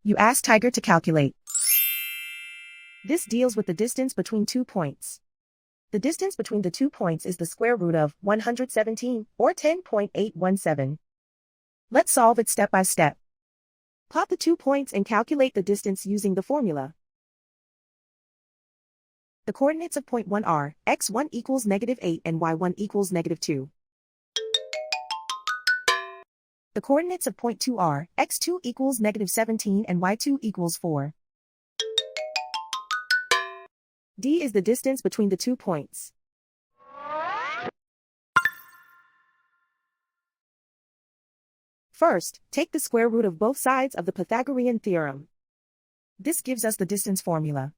You ask Tiger to calculate. This deals with the distance between 2 points. The distance between the 2 points is the square root of 117, or 10.817. Let's solve it step by step. Plot the 2 points and calculate the distance using the formula. The coordinates of point 1 are x1 equals -8 and y1 equals -2. The coordinates of point 2 are x2 equals -17 and y2 equals 4. D is the distance between the 2 points. First, take the square root of both sides of the Pythagorean theorem. This gives us the distance formula.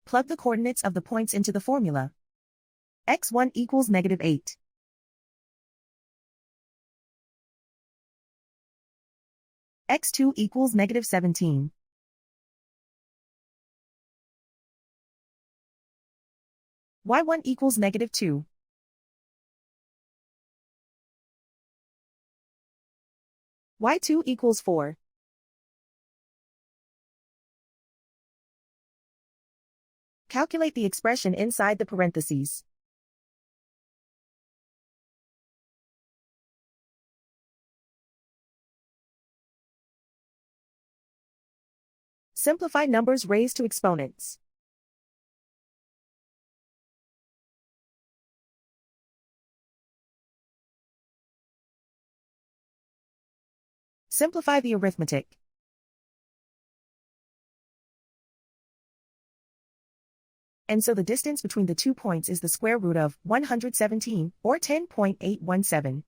Plug the coordinates of the points into the formula. x1 equals -8. x2 equals -17. y1 equals -2. y2 equals 4. Calculate the expression inside the parentheses. Simplify numbers raised to exponents. Simplify the arithmetic. And so the distance between the 2 points is the square root of 117, or 10.817.